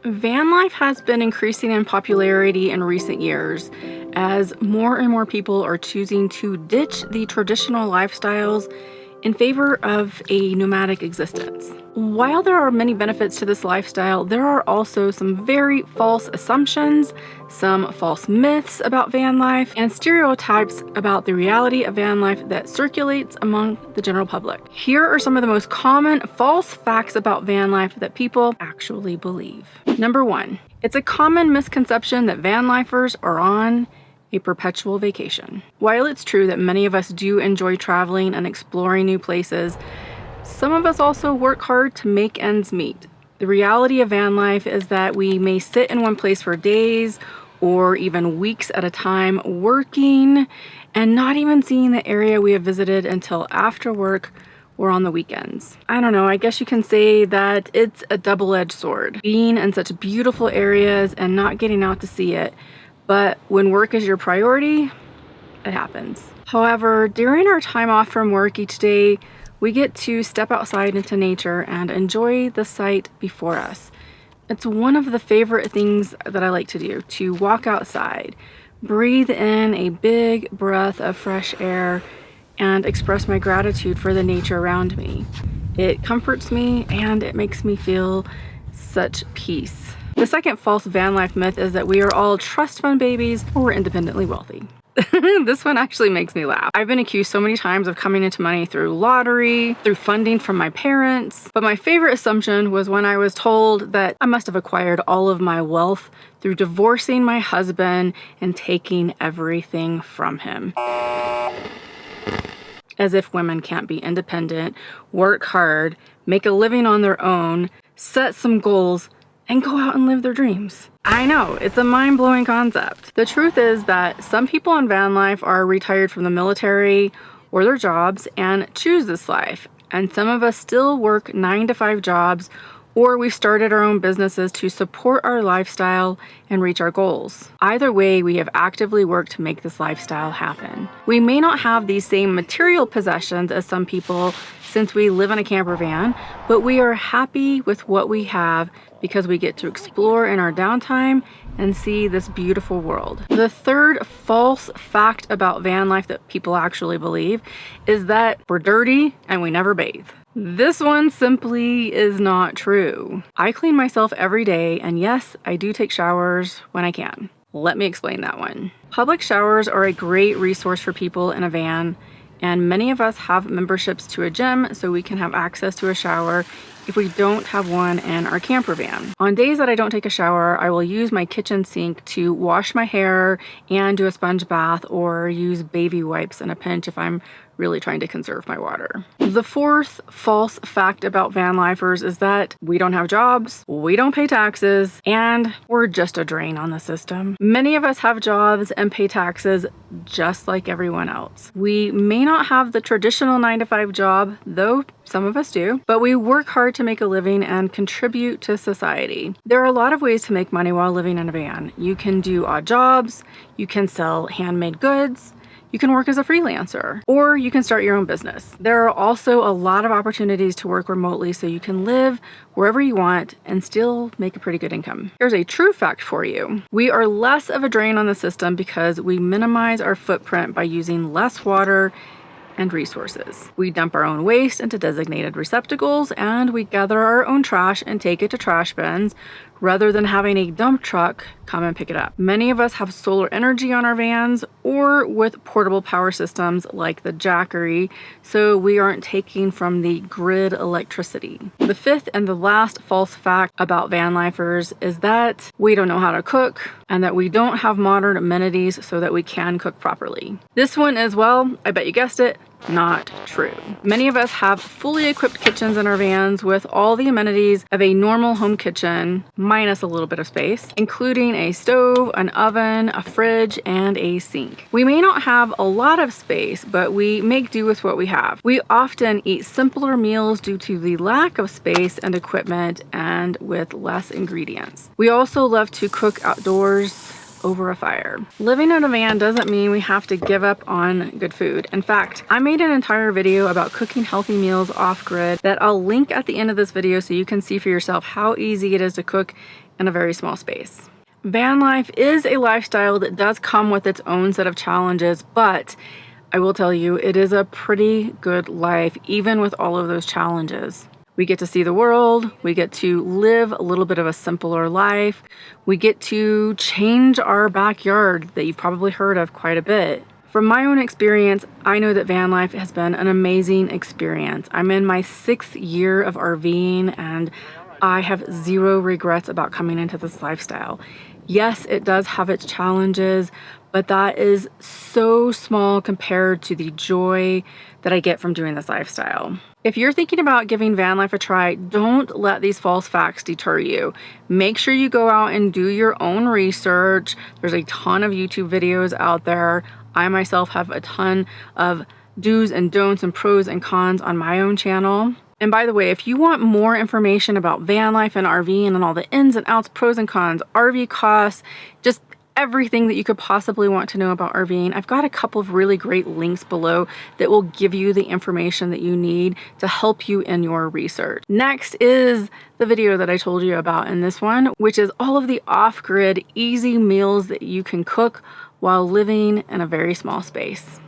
Van life has been increasing in popularity in recent years as more and more people are choosing to ditch the traditional lifestyles in favor of a nomadic existence. While there are many benefits to this lifestyle, there are also some very false assumptions, some false myths about van life, and stereotypes about the reality of van life that circulates among the general public. Here are some of the most common false facts about van life that people actually believe. Number 1, it's a common misconception that van lifers are on a perpetual vacation. While it's true that many of us do enjoy traveling and exploring new places, some of us also work hard to make ends meet. The reality of van life is that we may sit in one place for days or even weeks at a time working and not even seeing the area we have visited until after work or on the weekends. I don't know, I guess you can say that it's a double-edged sword, being in such beautiful areas and not getting out to see it. But when work is your priority, it happens. However, during our time off from work each day, we get to step outside into nature and enjoy the sight before us. It's one of the favorite things that I like to do, to walk outside, breathe in a big breath of fresh air, and express my gratitude for the nature around me. It comforts me and it makes me feel such peace. The second false van life myth is that we are all trust fund babies or independently wealthy. This one actually makes me laugh. I've been accused so many times of coming into money through lottery, through funding from my parents, but my favorite assumption was when I was told that I must have acquired all of my wealth through divorcing my husband and taking everything from him. As if women can't be independent, work hard, make a living on their own, set some goals, and go out and live their dreams. I know, it's a mind-blowing concept. The truth is that some people in van life are retired from the military or their jobs and choose this life. And some of us still work 9-to-5 jobs, or we started our own businesses to support our lifestyle and reach our goals. Either way, we have actively worked to make this lifestyle happen. We may not have these same material possessions as some people since we live in a camper van, but we are happy with what we have because we get to explore in our downtime and see this beautiful world. The third false fact about van life that people actually believe is that we're dirty and we never bathe. This one simply is not true. I clean myself every day, and yes, I do take showers when I can. Let me explain that one. Public showers are a great resource for people in a van, and many of us have memberships to a gym so we can have access to a shower if we don't have one in our camper van. On days that I don't take a shower, I will use my kitchen sink to wash my hair and do a sponge bath, or use baby wipes in a pinch if I'm really trying to conserve my water. The fourth false fact about van lifers is that we don't have jobs, we don't pay taxes, and we're just a drain on the system. Many of us have jobs and pay taxes just like everyone else. We may not have the traditional 9-to-5 job, though some of us do, but we work hard to make a living and contribute to society. There are a lot of ways to make money while living in a van. You can do odd jobs, you can sell handmade goods, you can work as a freelancer, or you can start your own business. There are also a lot of opportunities to work remotely so you can live wherever you want and still make a pretty good income. Here's a true fact for you. We are less of a drain on the system because we minimize our footprint by using less water and resources. We dump our own waste into designated receptacles, and we gather our own trash and take it to trash bins rather than having a dump truck come and pick it up. Many of us have solar energy on our vans or with portable power systems like the Jackery, so we aren't taking from the grid electricity. The fifth and the last false fact about van lifers is that we don't know how to cook and that we don't have modern amenities so that we can cook properly. This one is, well, I bet you guessed it, not true. Many of us have fully equipped kitchens in our vans with all the amenities of a normal home kitchen, minus a little bit of space, including a stove, an oven, a fridge, and a sink. We may not have a lot of space, but we make do with what we have. We often eat simpler meals due to the lack of space and equipment and with less ingredients. We also love to cook outdoors over a fire. Living in a van doesn't mean we have to give up on good food. In fact, I made an entire video about cooking healthy meals off-grid that I'll link at the end of this video so you can see for yourself how easy it is to cook in a very small space. Van life is a lifestyle that does come with its own set of challenges, but I will tell you, it is a pretty good life, even with all of those challenges. We get to see the world, we get to live a little bit of a simpler life, we get to change our backyard that you've probably heard of quite a bit. From my own experience, I know that van life has been an amazing experience. I'm in my 6th year of RVing and I have zero regrets about coming into this lifestyle. Yes, it does have its challenges, but that is so small compared to the joy that I get from doing this lifestyle. If you're thinking about giving van life a try, don't let these false facts deter you. Make sure you go out and do your own research. There's a ton of YouTube videos out there. I myself have a ton of do's and don'ts and pros and cons on my own channel. And by the way, if you want more information about van life and RVing and all the ins and outs, pros and cons, RV costs, just everything that you could possibly want to know about RVing, I've got a couple of really great links below that will give you the information that you need to help you in your research. Next is the video that I told you about in this one, which is all of the off-grid, easy meals that you can cook while living in a very small space.